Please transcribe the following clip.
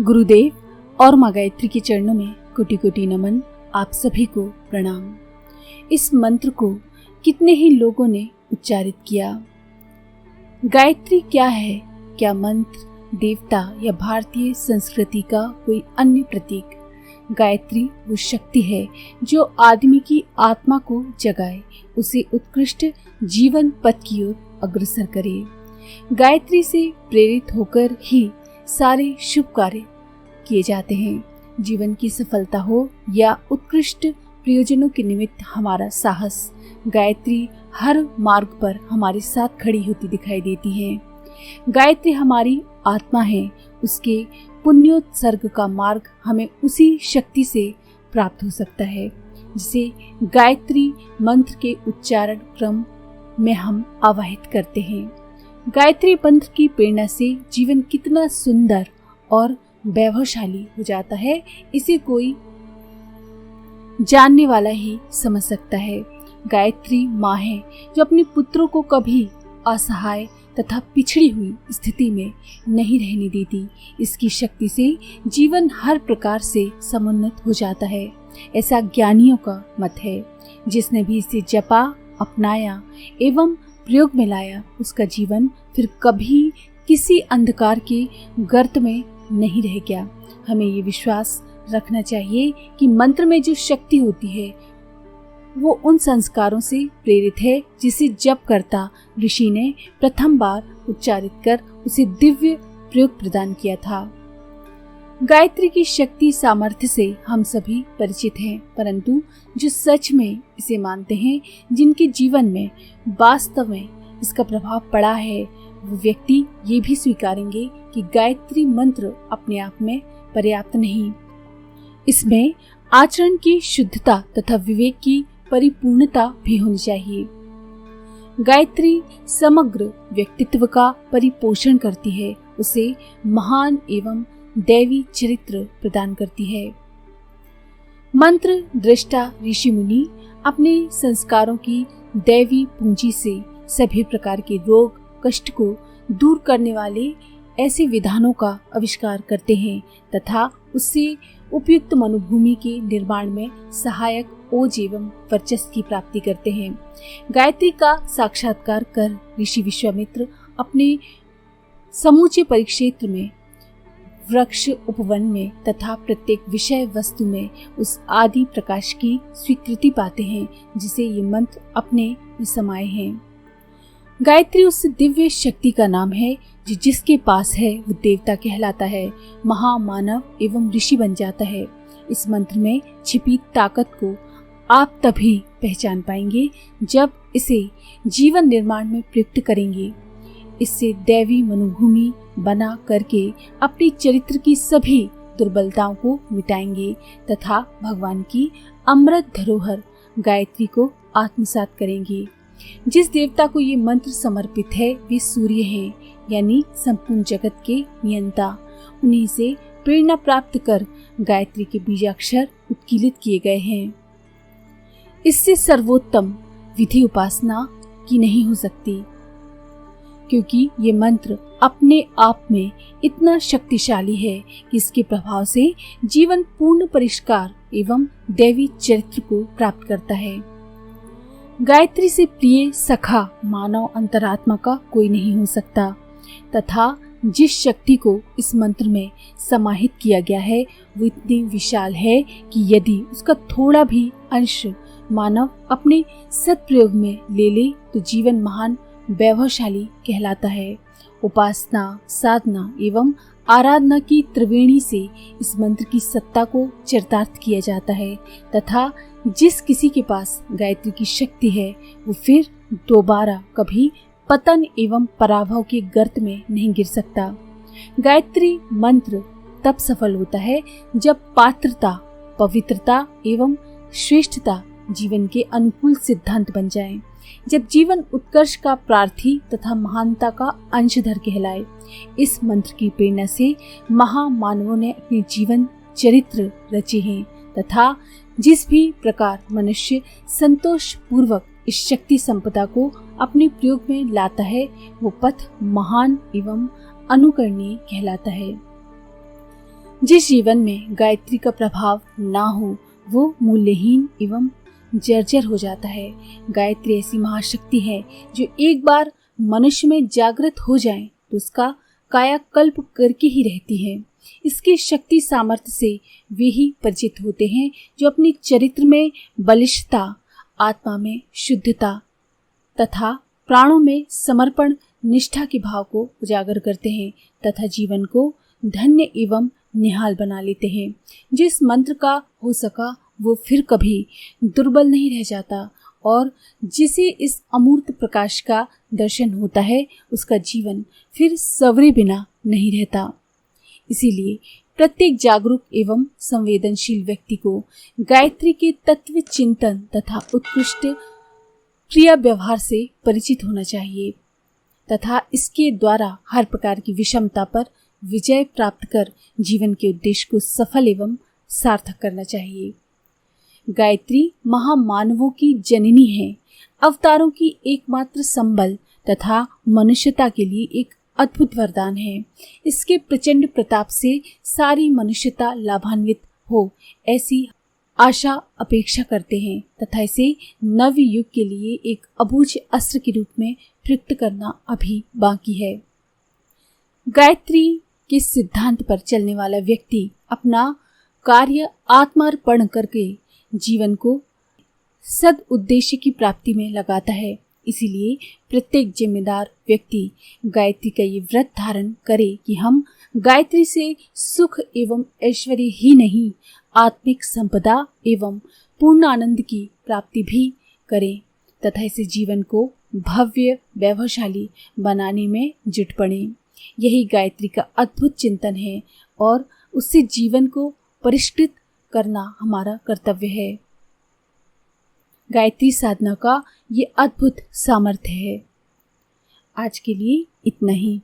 गुरुदेव और माँ गायत्री के चरणों में कोटि कोटि नमन। आप सभी को प्रणाम। इस मंत्र को कितने ही लोगों ने उच्चारित किया। गायत्री क्या है? क्या मंत्र, देवता या भारतीय संस्कृति का कोई अन्य प्रतीक? गायत्री वो शक्ति है जो आदमी की आत्मा को जगाए, उसे उत्कृष्ट जीवन पथ की ओर अग्रसर करे। गायत्री से प्रेरित होकर ही सारे शुभ कार्य किए जाते हैं। जीवन की सफलता हो या उत्कृष्ट प्रयोजनों के निमित्त हमारा साहस, गायत्री हर मार्ग पर हमारे साथ खड़ी होती दिखाई देती है। गायत्री हमारी आत्मा है, उसके पुण्योत्सर्ग का मार्ग हमें उसी शक्ति से प्राप्त हो सकता है जिसे गायत्री मंत्र के उच्चारण क्रम में हम आवाहित करते हैं। गायत्री मंत्र की प्रेरणा से जीवन कितना सुंदर और वैभवशाली हो जाता है, इसे कोई जानने वाला ही समझ सकता है। गायत्री माँ है जो अपने पुत्रों को कभी असहाय तथा पिछड़ी हुई स्थिति में नहीं रहने देती। इसकी शक्ति से जीवन हर प्रकार से समुन्नत हो जाता है, ऐसा ज्ञानियों का मत है। जिसने भी इसे जपा, अपनाया एवं प्रयोग में लाया, उसका जीवन फिर कभी किसी अंधकार के गर्त में नहीं रह गया। हमें ये विश्वास रखना चाहिए कि मंत्र में जो शक्ति होती है वो उन संस्कारों से प्रेरित है जिसे जप करता ऋषि ने प्रथम बार उच्चारित कर उसे दिव्य प्रयोग प्रदान किया था। गायत्री की शक्ति सामर्थ्य से हम सभी परिचित हैं, परंतु जो सच में इसे मानते हैं, जिनके जीवन में वास्तव में इसका प्रभाव पड़ा है, वो व्यक्ति ये भी स्वीकारेंगे कि गायत्री मंत्र अपने आप में पर्याप्त नहीं, इसमें आचरण की शुद्धता तथा विवेक की परिपूर्णता भी होनी चाहिए। गायत्री समग्र व्यक्तित्व का परिपोषण करती है, उसे महान एवं दैवी चरित्र प्रदान करती है। मंत्र दृष्टा ऋषि मुनि अपने संस्कारों की दैवी पूंजी से सभी प्रकार के रोग कष्ट को दूर करने वाले ऐसे विधानों का आविष्कार करते हैं तथा उससे उपयुक्त मनोभूमि के निर्माण में सहायक ओज एवं वर्चस्व की प्राप्ति करते हैं। गायत्री का साक्षात्कार कर ऋषि विश्वामित्र अपने समूचे परिक्षेत्र में, वृक्ष उपवन में तथा प्रत्येक विषय वस्तु में उस आदि प्रकाश की स्वीकृति पाते हैं जिसे ये मंत्र अपने में समाये हैं। गायत्री उस दिव्य शक्ति का नाम है जो जिसके पास है वो देवता कहलाता है, महामानव एवं ऋषि बन जाता है। इस मंत्र में छिपी ताकत को आप तभी पहचान पाएंगे जब इसे जीवन निर्माण में प्रयुक्त करेंगे। इससे दैवी मनोभूमि बना करके अपने चरित्र की सभी दुर्बलताओं को मिटाएंगे तथा भगवान की अमृत धरोहर गायत्री को आत्मसात करेंगे। जिस देवता को ये मंत्र समर्पित है वे सूर्य हैं, यानी संपूर्ण जगत के नियंता। उन्हीं से प्रेरणा प्राप्त कर गायत्री के बीजाक्षर उत्कीलित किए गए हैं। इससे सर्वोत्तम विधि उपासना की नहीं हो सकती, क्योंकि ये मंत्र अपने आप में इतना शक्तिशाली है कि इसके प्रभाव से जीवन पूर्ण परिष्कार एवं दैवी चरित्र को प्राप्त करता है। गायत्री से प्रिय सखा मानव अंतरात्मा का कोई नहीं हो सकता तथा जिस शक्ति को इस मंत्र में समाहित किया गया है वो इतनी विशाल है कि यदि उसका थोड़ा भी अंश मानव अपने सत्प्रयोग में ले ले तो जीवन महान वैभवशाली कहलाता है। उपासना, साधना एवं आराधना की त्रिवेणी से इस मंत्र की सत्ता को चरितार्थ किया जाता है तथा जिस किसी के पास गायत्री की शक्ति है वो फिर दोबारा कभी पतन एवं पराभव के गर्त में नहीं गिर सकता। गायत्री मंत्र तब सफल होता है जब पात्रता, पवित्रता एवं श्रेष्ठता जीवन के अनुकूल सिद्धांत बन जाए, जब जीवन उत्कर्ष का प्रार्थी तथा महानता का अंशधर कहलाए। इस मंत्र की प्रेरणा से महामानवों ने अपने जीवन चरित्र रचे हैं तथा जिस भी प्रकार मनुष्य संतोष पूर्वक इस शक्ति संपदा को अपने प्रयोग में लाता है वो पथ महान एवं अनुकरणीय कहलाता है। जिस जीवन में गायत्री का प्रभाव ना हो वो मूल्यहीन एवं जर्जर हो जाता है। गायत्री ऐसी महाशक्ति है जो एक बार मनुष्य में जागृत हो जाए तो उसका कायाकल्प करके ही रहती है। इसकी शक्ति सामर्थ्य से वे ही परिचित होते हैं जो अपने चरित्र में बलिष्ठता, आत्मा में शुद्धता तथा प्राणों में समर्पण निष्ठा के भाव को उजागर करते हैं तथा जीवन को धन्य एवं निहाल बना लेते हैं। जिस मंत्र का हो सका वो फिर कभी दुर्बल नहीं रह जाता और जिसे इस अमूर्त प्रकाश का दर्शन होता है उसका जीवन फिर सवरे बिना नहीं रहता। इसीलिए प्रत्येक जागरूक एवं संवेदनशील व्यक्ति को गायत्री के तत्व चिंतन तथा उत्कृष्ट क्रिया व्यवहार से परिचित होना चाहिए तथा इसके द्वारा हर प्रकार की विषमता पर विजय प्राप्त कर जीवन के उद्देश्य को सफल एवं सार्थक करना चाहिए। गायत्री महामानवों की जननी है, अवतारों की एकमात्र संबल तथा मनुष्यता के लिए एक अद्भुत वरदान है। इसके प्रचंड प्रताप से सारी मनुष्यता लाभान्वित हो ऐसी आशा अपेक्षा करते हैं तथा इसे नव युग के लिए एक अबूझ अस्त्र के रूप में प्रयुक्त करना अभी बाकी है। गायत्री के सिद्धांत पर चलने वाला व्यक्ति अपना कार्य आत्मार्पण करके जीवन को सद उद्देश्य की प्राप्ति में लगाता है। इसीलिए प्रत्येक जिम्मेदार व्यक्ति गायत्री का ये व्रत धारण करे कि हम गायत्री से सुख एवं ऐश्वर्य ही नहीं आत्मिक संपदा एवं पूर्ण आनंद की प्राप्ति भी करें तथा इसे जीवन को भव्य वैभवशाली बनाने में जुट पड़े। यही गायत्री का अद्भुत चिंतन है और उससे जीवन को परिष्कृत करना हमारा कर्तव्य है। गायत्री साधना का ये अद्भुत सामर्थ्य है। आज के लिए इतना ही।